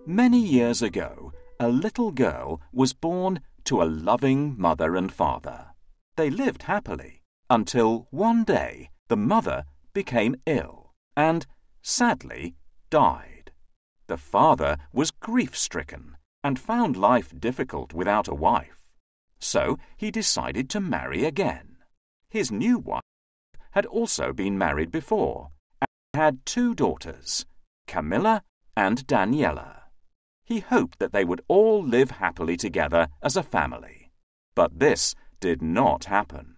Many years ago, a little girl was born to a loving mother and father. They lived happily until one day the mother became ill and, sadly, died. The father was grief-stricken and found life difficult without a wife. So he decided to marry again. His new wife had also been married before and had 2 daughters, Camilla and Daniela. He hoped that they would all live happily together as a family. But this did not happen.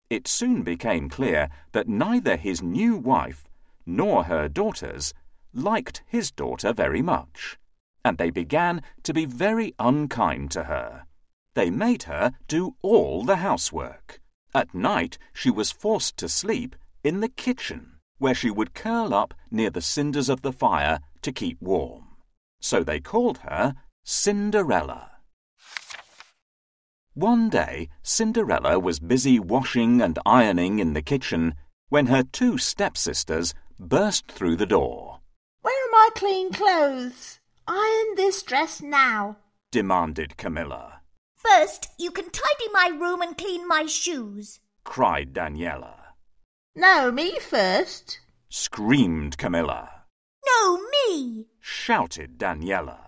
It soon became clear that neither his new wife nor her daughters liked his daughter very much, and they began to be very unkind to her. They made her do all the housework. At night she was forced to sleep in the kitchen, where she would curl up near the cinders of the fire to keep warm. So they called her Cinderella. One day, Cinderella was busy washing and ironing in the kitchen when her 2 stepsisters burst through the door. "Where are my clean clothes? Iron this dress now," demanded Camilla. "First, you can tidy my room and clean my shoes," cried Daniela. "No, me first," screamed Camilla. "No, me!" shouted Daniela.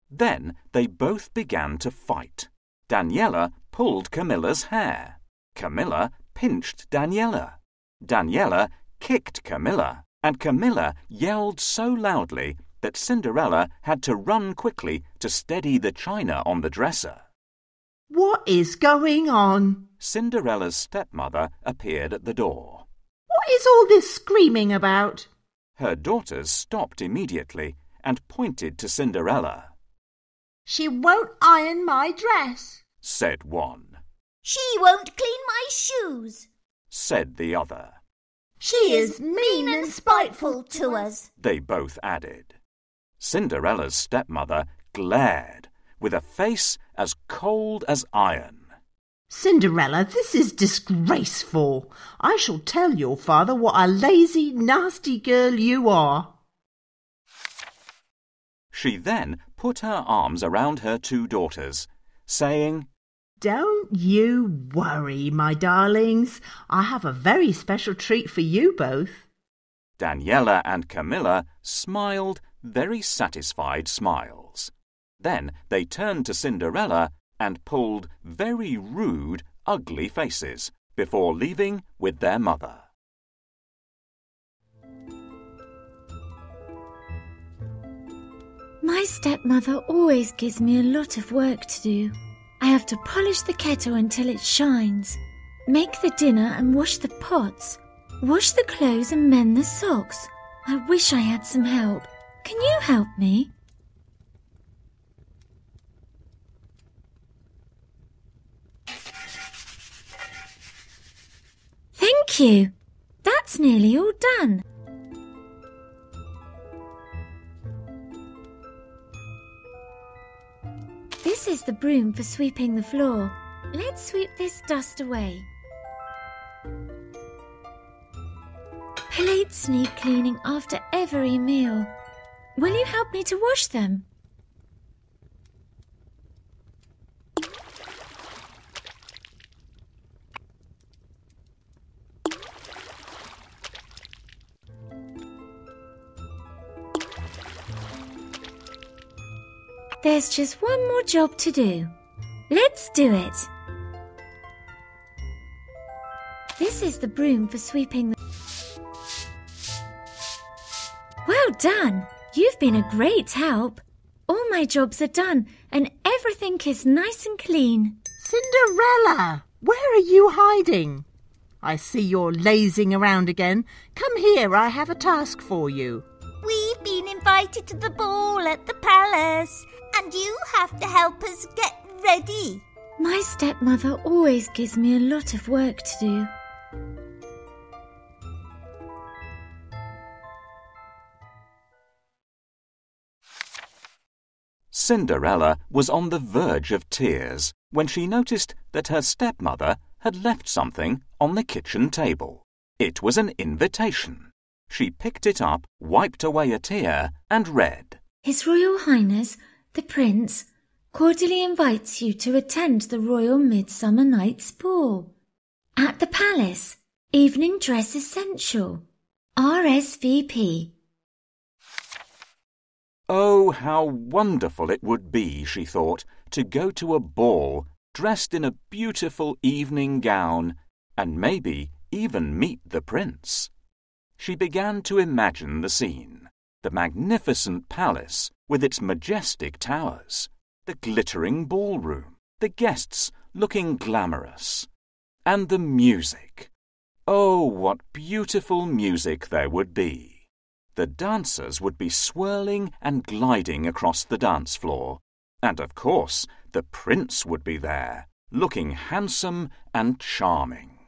Then they both began to fight. Daniela pulled Camilla's hair. Camilla pinched Daniela. Daniela kicked Camilla, and Camilla yelled so loudly that Cinderella had to run quickly to steady the china on the dresser. "What is going on?" Cinderella's stepmother appeared at the door. "What is all this screaming about?" Her daughters stopped immediately and pointed to Cinderella. "She won't iron my dress," said one. "She won't clean my shoes," said the other. "She is mean and spiteful to us," they both added. Cinderella's stepmother glared with a face as cold as iron. "Cinderella, this is disgraceful. I shall tell your father what a lazy, nasty girl you are." She then put her arms around her 2 daughters, saying, "Don't you worry, my darlings. I have a very special treat for you both." Daniela and Camilla smiled very satisfied smiles. Then they turned to Cinderella and pulled very rude, ugly faces before leaving with their mother. My stepmother always gives me a lot of work to do. I have to polish the kettle until it shines, make the dinner and wash the pots, wash the clothes and mend the socks. I wish I had some help. Can you help me? Thank you. That's nearly all done. This is the broom for sweeping the floor. Let's sweep this dust away. Plates need cleaning after every meal. Will you help me to wash them? There's just one more job to do. Let's do it. This is the broom for sweeping the... Well done! You've been a great help. All my jobs are done and everything is nice and clean. "Cinderella, where are you hiding? I see you're lazing around again. Come here, I have a task for you." "We've been invited to the ball at the palace, and you have to help us get ready." My stepmother always gives me a lot of work to do. Cinderella was on the verge of tears when she noticed that her stepmother had left something on the kitchen table. It was an invitation. She picked it up, wiped away a tear, and read, His Royal Highness, the Prince, cordially invites you to attend the Royal Midsummer Night's Ball. At the Palace, evening dress essential. RSVP. Oh, how wonderful it would be, she thought, to go to a ball dressed in a beautiful evening gown and maybe even meet the prince. She began to imagine the scene, the magnificent palace with its majestic towers, the glittering ballroom, the guests looking glamorous, and the music. Oh, what beautiful music there would be. The dancers would be swirling and gliding across the dance floor. And of course, the prince would be there, looking handsome and charming.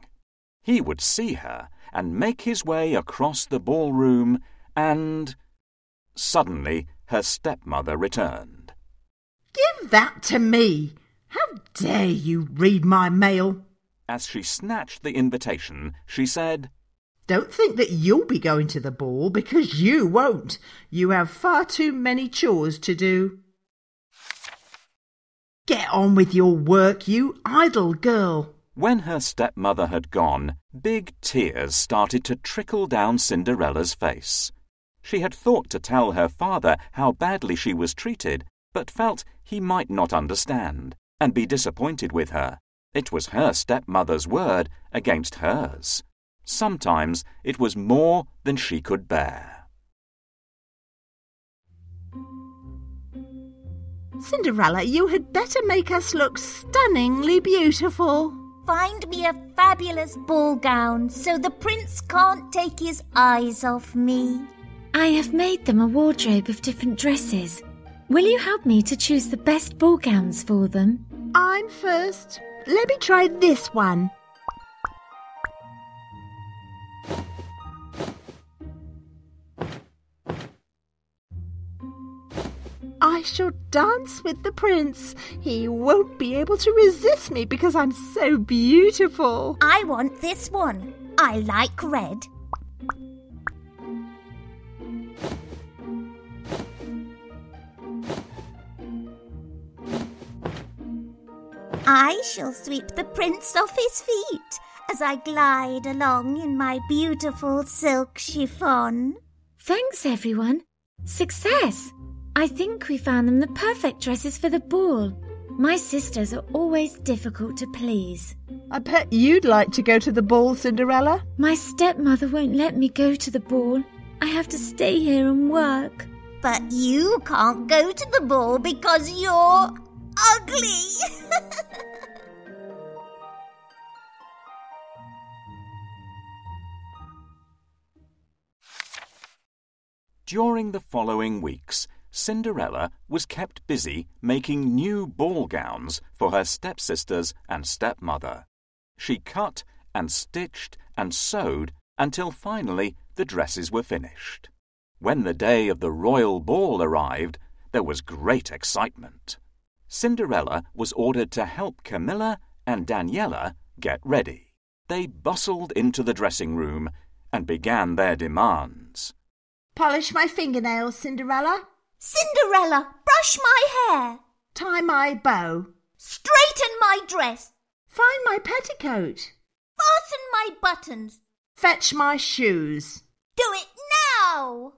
He would see her and make his way across the ballroom and... Suddenly, her stepmother returned. Give that to me! How dare you read my mail? As she snatched the invitation, she said, Don't think that you'll be going to the ball, because you won't. You have far too many chores to do. Get on with your work, you idle girl. When her stepmother had gone, big tears started to trickle down Cinderella's face. She had thought to tell her father how badly she was treated, but felt he might not understand and be disappointed with her. It was her stepmother's word against hers. Sometimes it was more than she could bear. Cinderella, you had better make us look stunningly beautiful. Find me a fabulous ball gown so the prince can't take his eyes off me. I have made them a wardrobe of different dresses. Will you help me to choose the best ball gowns for them? I'm first. Let me try this one. I shall dance with the prince. He won't be able to resist me because I'm so beautiful. I want this one. I like red. I shall sweep the prince off his feet as I glide along in my beautiful silk chiffon. Thanks, everyone. Success! I think we found them the perfect dresses for the ball. My sisters are always difficult to please. I bet you'd like to go to the ball, Cinderella. My stepmother won't let me go to the ball. I have to stay here and work. But you can't go to the ball because you're ugly. During the following weeks, Cinderella was kept busy making new ball gowns for her stepsisters and stepmother. She cut and stitched and sewed until finally the dresses were finished. When the day of the royal ball arrived, there was great excitement. Cinderella was ordered to help Camilla and Daniela get ready. They bustled into the dressing room and began their demands. Polish my fingernails, Cinderella. Cinderella, brush my hair. Tie my bow. Straighten my dress. Find my petticoat. Fasten my buttons. Fetch my shoes. Do it now.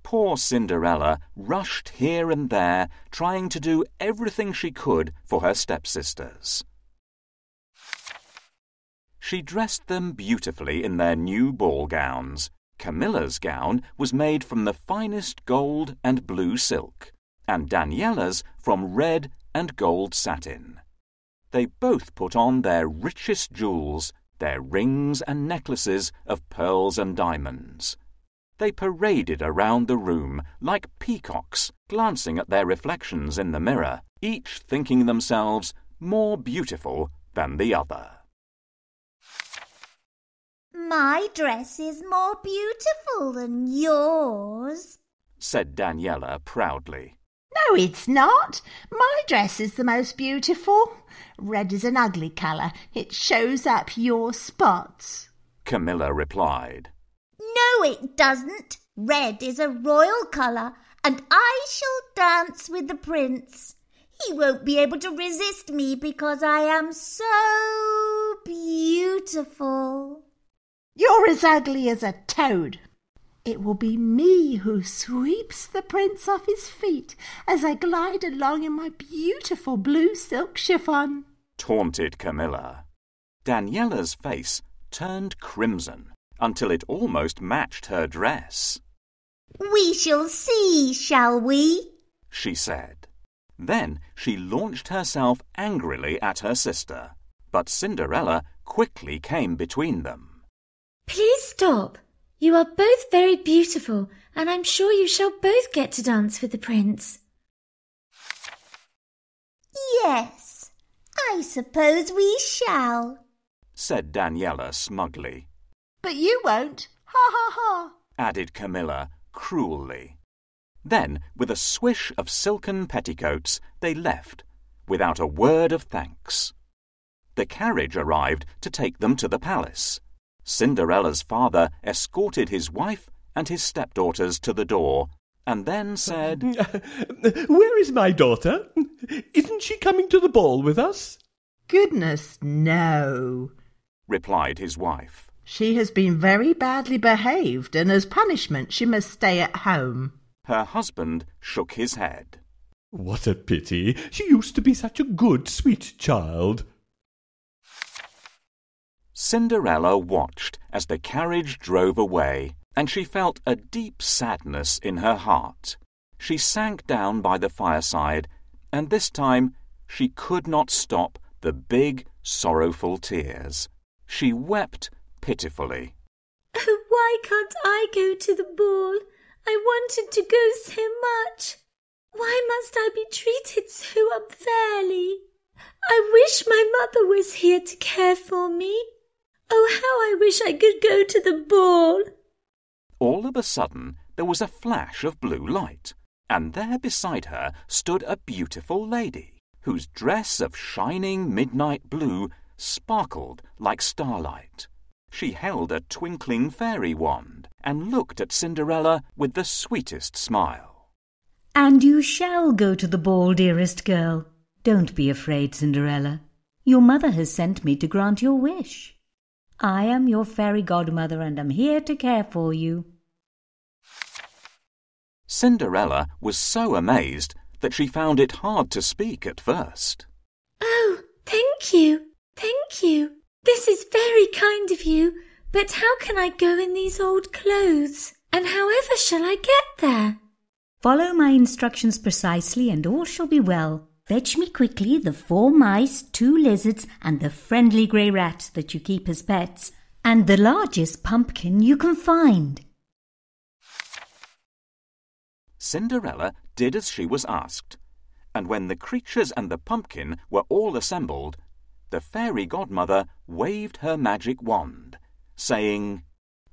Poor Cinderella rushed here and there, trying to do everything she could for her stepsisters. She dressed them beautifully in their new ball gowns. Camilla's gown was made from the finest gold and blue silk, and Daniela's from red and gold satin. They both put on their richest jewels, their rings and necklaces of pearls and diamonds. They paraded around the room like peacocks, glancing at their reflections in the mirror, each thinking themselves more beautiful than the other. My dress is more beautiful than yours, said Daniela proudly. No, it's not. My dress is the most beautiful. Red is an ugly colour. It shows up your spots, Camilla replied. No, No, it doesn't. Red is a royal colour, and I shall dance with the prince. He won't be able to resist me because I am so beautiful. You're as ugly as a toad. It will be me who sweeps the prince off his feet as I glide along in my beautiful blue silk chiffon, taunted Camilla. Daniella's face turned crimson until it almost matched her dress. We shall see, shall we? She said. Then she launched herself angrily at her sister, but Cinderella quickly came between them. Please stop. You are both very beautiful, and I'm sure you shall both get to dance with the prince. Yes, I suppose we shall, said Daniela smugly. But you won't. Ha ha ha, added Camilla cruelly. Then, with a swish of silken petticoats, they left, without a word of thanks. The carriage arrived to take them to the palace. Cinderella's father escorted his wife and his stepdaughters to the door, and then said, Where is my daughter? Isn't she coming to the ball with us? Goodness, no, replied his wife. She has been very badly behaved, and as punishment she must stay at home. Her husband shook his head. What a pity. She used to be such a good, sweet child. Cinderella watched as the carriage drove away, and she felt a deep sadness in her heart. She sank down by the fireside, and this time she could not stop the big, sorrowful tears. She wept pitifully. Oh, why can't I go to the ball? I wanted to go so much. Why must I be treated so unfairly? I wish my mother was here to care for me. Oh, how I wish I could go to the ball. All of a sudden, there was a flash of blue light, and there beside her stood a beautiful lady, whose dress of shining midnight blue sparkled like starlight. She held a twinkling fairy wand and looked at Cinderella with the sweetest smile. And you shall go to the ball, dearest girl. Don't be afraid, Cinderella. Your mother has sent me to grant your wish. I am your fairy godmother and am here to care for you. Cinderella was so amazed that she found it hard to speak at first. Oh, thank you. Thank you. This is very kind of you, but how can I go in these old clothes? And however shall I get there? Follow my instructions precisely and all shall be well. Fetch me quickly the 4 mice, 2 lizards, and the friendly grey rat that you keep as pets, and the largest pumpkin you can find. Cinderella did as she was asked, and when the creatures and the pumpkin were all assembled, the fairy godmother waved her magic wand, saying,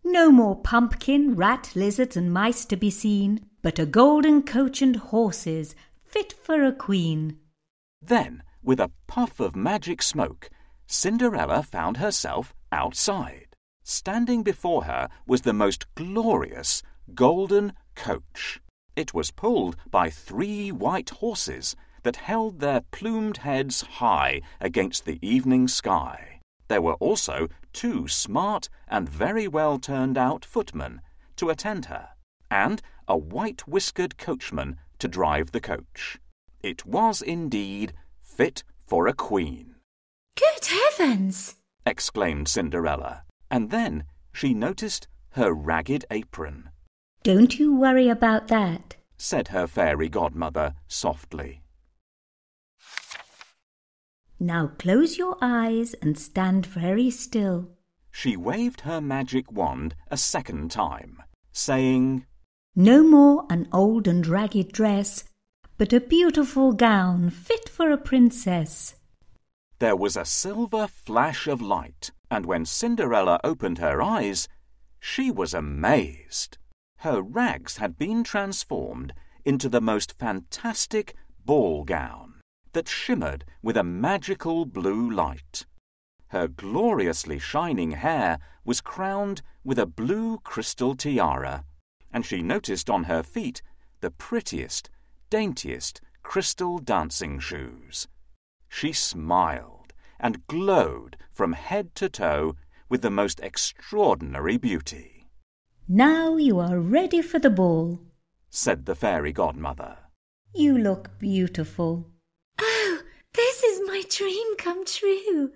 No more pumpkin, rat, lizards, and mice to be seen, but a golden coach and horses, fit for a queen. Then, with a puff of magic smoke, Cinderella found herself outside. Standing before her was the most glorious golden coach. It was pulled by 3 white horses that held their plumed heads high against the evening sky. There were also 2 smart and very well turned out footmen to attend her, and a white-whiskered coachman to drive the coach. It was indeed fit for a queen. Good heavens! Exclaimed Cinderella, and then she noticed her ragged apron. Don't you worry about that, said her fairy godmother softly. Now close your eyes and stand very still. She waved her magic wand a second time, saying, No more an old and ragged dress, but a beautiful gown fit for a princess. There was a silver flash of light, and when Cinderella opened her eyes, she was amazed. Her rags had been transformed into the most fantastic ball gown that shimmered with a magical blue light. Her gloriously shining hair was crowned with a blue crystal tiara, and she noticed on her feet the prettiest, daintiest crystal dancing shoes. She smiled and glowed from head to toe with the most extraordinary beauty. "Now you are ready for the ball," said the fairy godmother. "You look beautiful." Oh, this is my dream come true.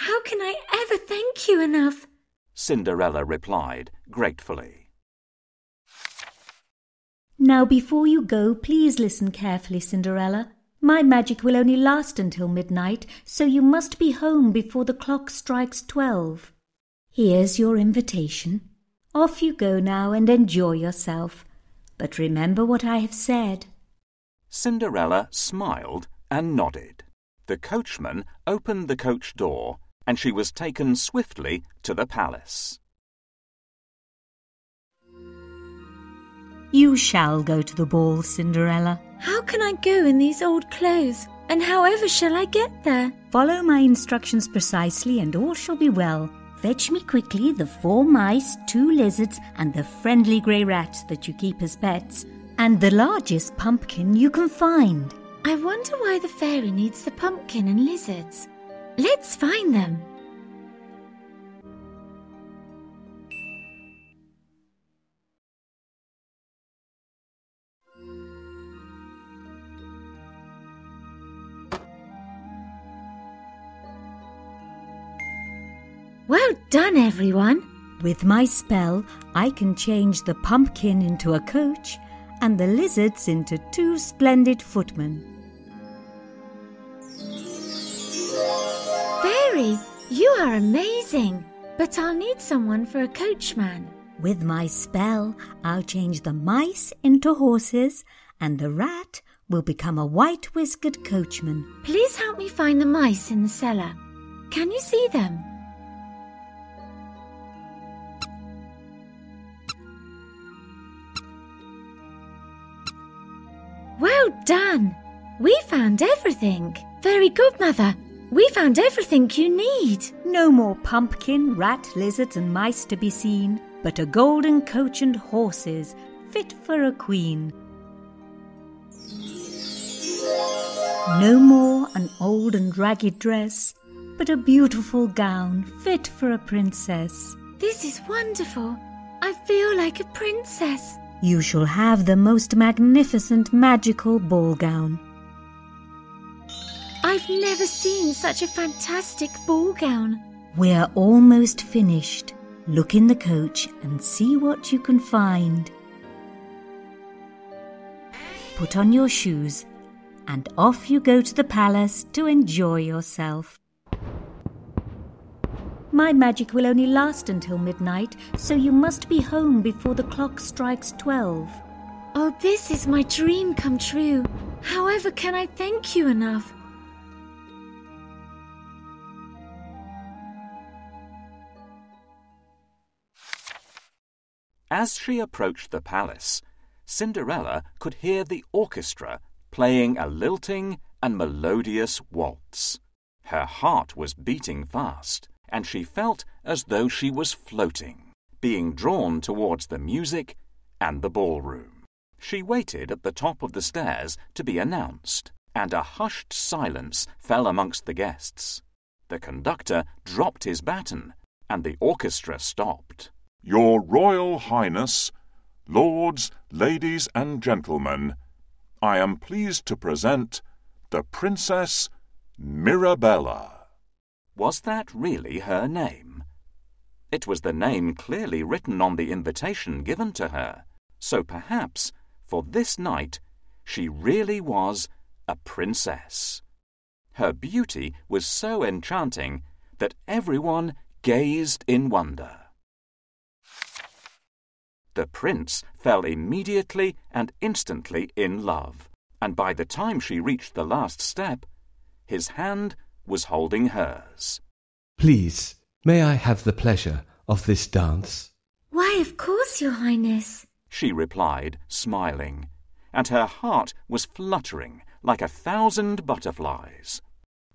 How can I ever thank you enough? Cinderella replied gratefully. "Now before you go, please listen carefully, Cinderella. My magic will only last until midnight, so you must be home before the clock strikes 12. Here's your invitation. Off you go now and enjoy yourself. But remember what I have said." Cinderella smiled and nodded. The coachman opened the coach door, and she was taken swiftly to the palace. "You shall go to the ball, Cinderella. How can I go in these old clothes? And however shall I get there? Follow my instructions precisely and all shall be well. Fetch me quickly the 4 mice, 2 lizards, and the friendly grey rat that you keep as pets, and the largest pumpkin you can find." I wonder why the fairy needs the pumpkin and lizards. Let's find them. Well done, everyone. With my spell, I can change the pumpkin into a coach and the lizards into 2 splendid footmen. Fairy, you are amazing. But I'll need someone for a coachman. With my spell, I'll change the mice into horses and the rat will become a white-whiskered coachman. Please help me find the mice in the cellar. Can you see them? Well done! We found everything. Very good, Mother. We found everything you need. No more pumpkin, rat, lizards and mice to be seen, but a golden coach and horses fit for a queen. No more an old and ragged dress, but a beautiful gown fit for a princess. This is wonderful. I feel like a princess. You shall have the most magnificent magical ball gown. I've never seen such a fantastic ball gown. We're almost finished. Look in the coach and see what you can find. Put on your shoes and off you go to the palace to enjoy yourself. My magic will only last until midnight, so you must be home before the clock strikes 12. Oh, this is my dream come true. However can I thank you enough? As she approached the palace, Cinderella could hear the orchestra playing a lilting and melodious waltz. Her heart was beating fast, and she felt as though she was floating, being drawn towards the music and the ballroom. She waited at the top of the stairs to be announced, and a hushed silence fell amongst the guests. The conductor dropped his baton, and the orchestra stopped. Your Royal Highness, Lords, Ladies and Gentlemen, I am pleased to present the Princess Mirabella. Was that really her name? It was the name clearly written on the invitation given to her, so perhaps, for this night, she really was a princess. Her beauty was so enchanting that everyone gazed in wonder. The prince fell immediately and instantly in love, and by the time she reached the last step, his hand was holding hers. Please, may I have the pleasure of this dance? Why, of course, Your Highness, she replied, smiling, and her heart was fluttering like 1,000 butterflies.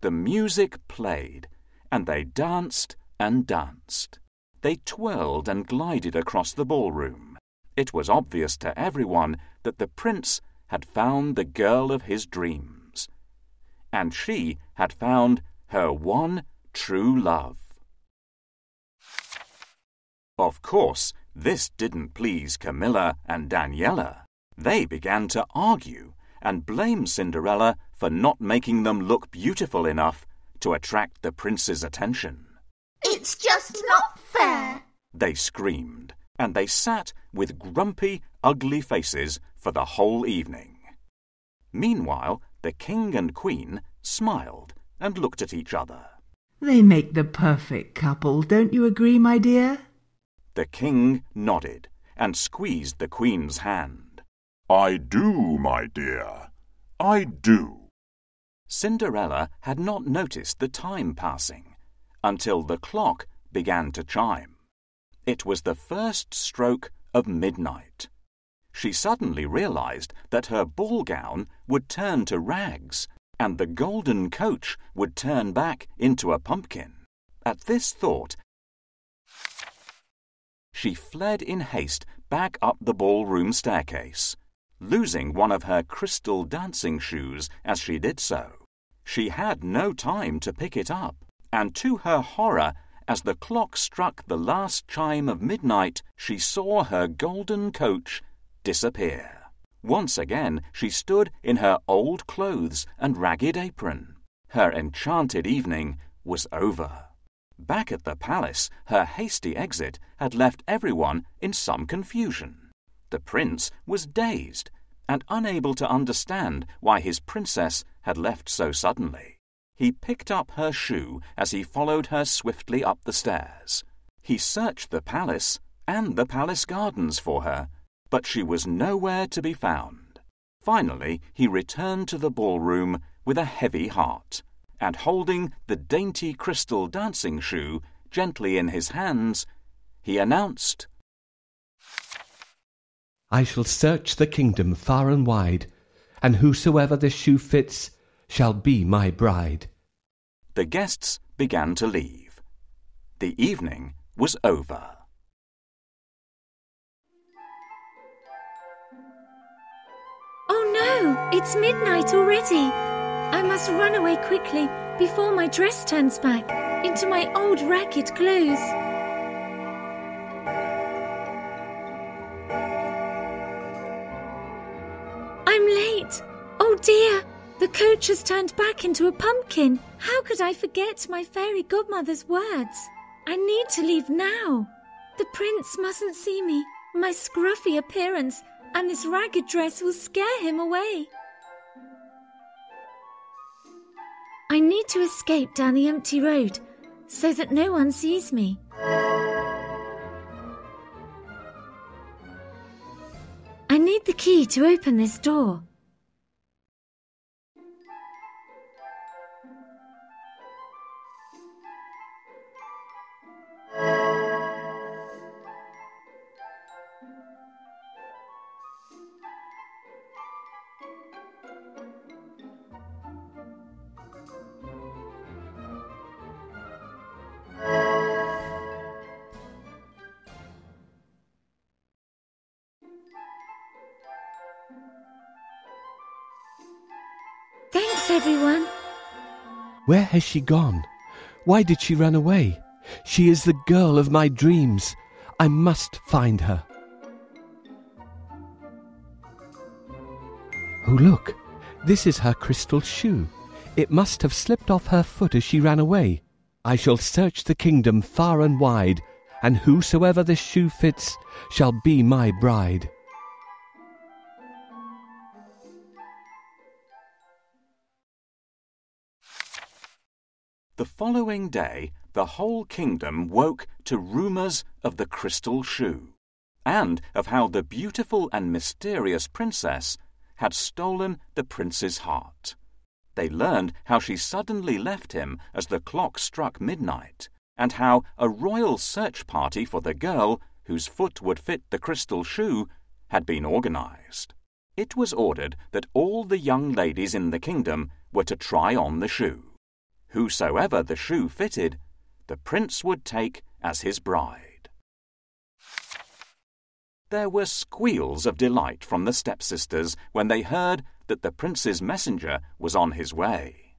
The music played, and they danced and danced. They twirled and glided across the ballroom. It was obvious to everyone that the prince had found the girl of his dreams, and she had found her one true love. Of course, this didn't please Camilla and Daniela. They began to argue and blame Cinderella for not making them look beautiful enough to attract the prince's attention. It's just not fair, they screamed, and they sat with grumpy, ugly faces for the whole evening. Meanwhile, the king and queen smiled and looked at each other. They make the perfect couple, don't you agree, my dear? The king nodded and squeezed the queen's hand. I do, my dear. I do. Cinderella had not noticed the time passing until the clock began to chime. It was the first stroke of midnight. She suddenly realized that her ball gown would turn to rags and the golden coach would turn back into a pumpkin. At this thought, she fled in haste back up the ballroom staircase, losing one of her crystal dancing shoes as she did so. She had no time to pick it up, and to her horror, as the clock struck the last chime of midnight, she saw her golden coach disappear. Once again, she stood in her old clothes and ragged apron. Her enchanted evening was over. Back at the palace, her hasty exit had left everyone in some confusion. The prince was dazed and unable to understand why his princess had left so suddenly. He picked up her shoe as he followed her swiftly up the stairs. He searched the palace and the palace gardens for her, but she was nowhere to be found. Finally, he returned to the ballroom with a heavy heart, and holding the dainty crystal dancing shoe gently in his hands, he announced, I shall search the kingdom far and wide, and whosoever this shoe fits shall be my bride. The guests began to leave. The evening was over. Oh no, it's midnight already. I must run away quickly before my dress turns back into my old ragged clothes. I'm late. Oh dear, the coach has turned back into a pumpkin. How could I forget my fairy godmother's words? I need to leave now. The prince mustn't see me. My scruffy appearance and this ragged dress will scare him away. I need to escape down the empty road so that no one sees me. I need the key to open this door. Thanks, everyone. Where has she gone? Why did she run away? She is the girl of my dreams. I must find her. Oh, look. This is her crystal shoe. It must have slipped off her foot as she ran away. I shall search the kingdom far and wide, and whosoever this shoe fits shall be my bride. The following day, the whole kingdom woke to rumours of the crystal shoe, and of how the beautiful and mysterious princess had stolen the prince's heart. They learned how she suddenly left him as the clock struck midnight, and how a royal search party for the girl whose foot would fit the crystal shoe had been organised. It was ordered that all the young ladies in the kingdom were to try on the shoe. Whosoever the shoe fitted, the prince would take as his bride. There were squeals of delight from the stepsisters when they heard that the prince's messenger was on his way.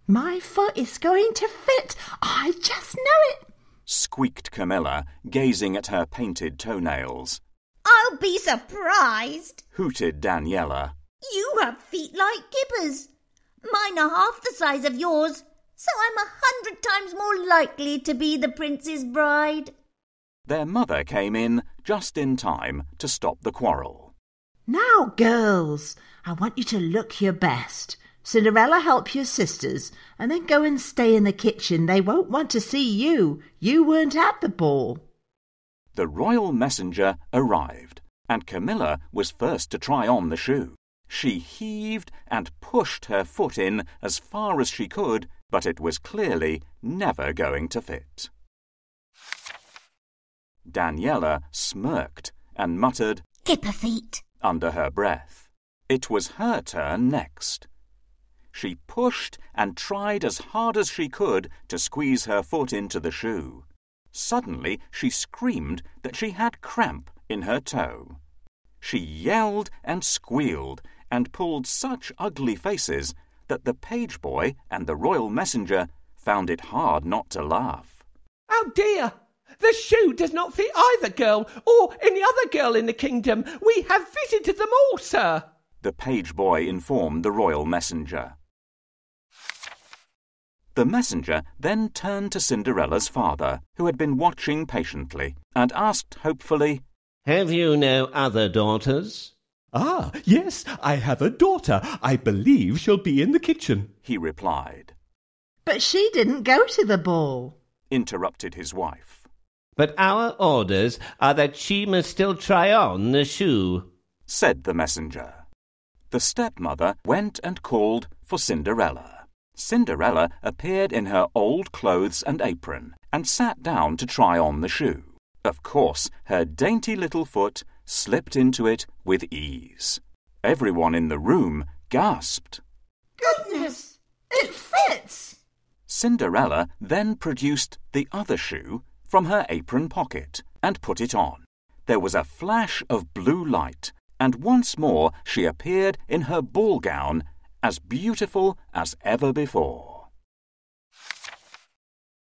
My foot is going to fit. I just know it, squeaked Camilla, gazing at her painted toenails. I'll be surprised, hooted Daniela. You have feet like Kipper's. Mine are half the size of yours, so I'm 100 times more likely to be the prince's bride. Their mother came in just in time to stop the quarrel. Now, girls, I want you to look your best. Cinderella, help your sisters, and then go and stay in the kitchen. They won't want to see you. You weren't at the ball. The royal messenger arrived, and Camilla was first to try on the shoe. She heaved and pushed her foot in as far as she could, but it was clearly never going to fit. Daniela smirked and muttered, Kipper feet, under her breath. It was her turn next. She pushed and tried as hard as she could to squeeze her foot into the shoe. Suddenly she screamed that she had cramp in her toe. She yelled and squealed and pulled such ugly faces that the page boy and the royal messenger found it hard not to laugh. Oh dear! The shoe does not fit either girl or any other girl in the kingdom. We have visited them all, sir, the page boy informed the royal messenger. The messenger then turned to Cinderella's father, who had been watching patiently, and asked hopefully, Have you no other daughters? Ah, yes, I have a daughter. I believe she'll be in the kitchen, he replied. But she didn't go to the ball, interrupted his wife. But our orders are that she must still try on the shoe, said the messenger. The stepmother went and called for Cinderella. Cinderella appeared in her old clothes and apron and sat down to try on the shoe. Of course, her dainty little foot slipped into it with ease. Everyone in the room gasped. Goodness, it fits! Cinderella then produced the other shoe from her apron pocket and put it on. There was a flash of blue light, and once more she appeared in her ball gown, as beautiful as ever before.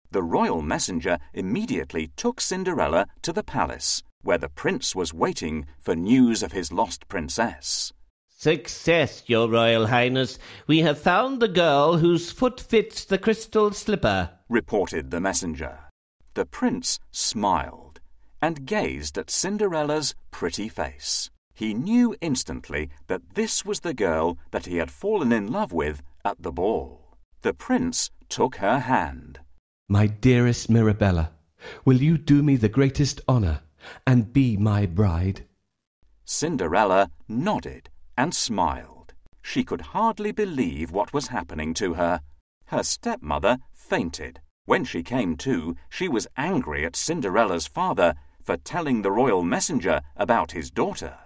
The royal messenger immediately took Cinderella to the palace, where the prince was waiting for news of his lost princess. Success, your royal highness. We have found the girl whose foot fits the crystal slipper, reported the messenger. The prince smiled and gazed at Cinderella's pretty face. He knew instantly that this was the girl that he had fallen in love with at the ball. The prince took her hand. My dearest Mirabella, will you do me the greatest honour and be my bride? Cinderella nodded and smiled. She could hardly believe what was happening to her. Her stepmother fainted. When she came to, she was angry at Cinderella's father for telling the royal messenger about his daughter.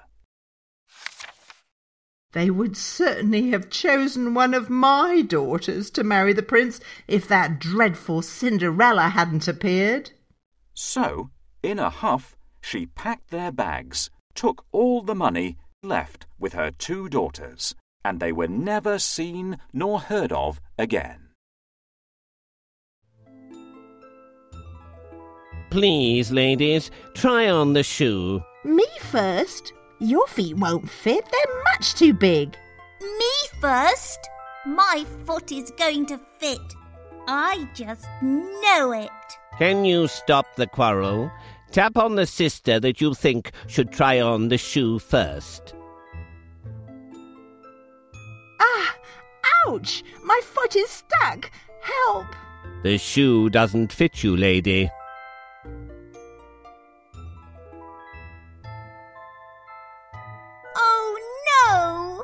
They would certainly have chosen one of my daughters to marry the prince if that dreadful Cinderella hadn't appeared. So, in a huff, she packed their bags, took all the money, left with her 2 daughters, and they were never seen nor heard of again. Please, ladies, try on the shoe. Me first? Your feet won't fit. They're much too big. Me first? My foot is going to fit. I just know it. Can you stop the quarrel? Tap on the sister that you think should try on the shoe first. Ah! Ouch! My foot is stuck. Help! The shoe doesn't fit you, lady. Oh no!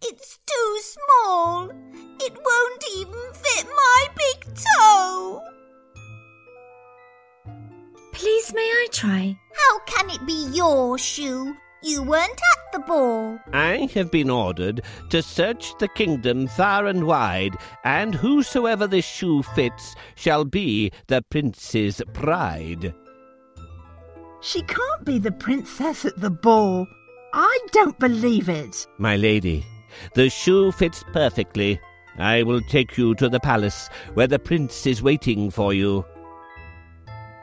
It's too small. It won't even fit my big toe. Please, may I try? How can it be your shoe? You weren't at the ball. I have been ordered to search the kingdom far and wide, and whosoever this shoe fits shall be the prince's pride. She can't be the princess at the ball. I don't believe it. My lady, the shoe fits perfectly. I will take you to the palace where the prince is waiting for you.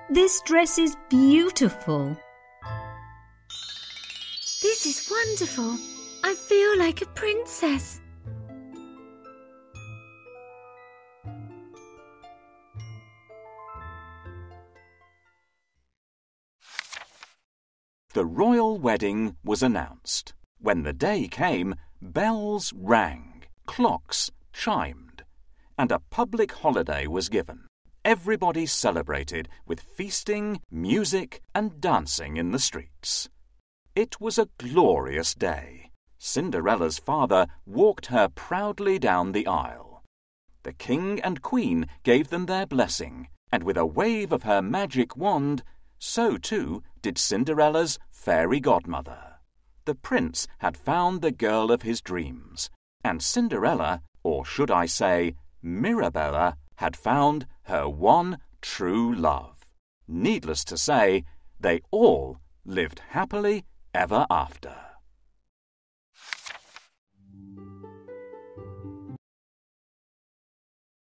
This dress is beautiful. This is wonderful. I feel like a princess. The royal wedding was announced. When the day came, bells rang, clocks chimed, and a public holiday was given. Everybody celebrated with feasting, music, and dancing in the streets. It was a glorious day. Cinderella's father walked her proudly down the aisle. The king and queen gave them their blessing, and with a wave of her magic wand, so too did Cinderella's fairy godmother. The prince had found the girl of his dreams, and Cinderella, or should I say Mirabella, had found her one true love. Needless to say, they all lived happily ever after.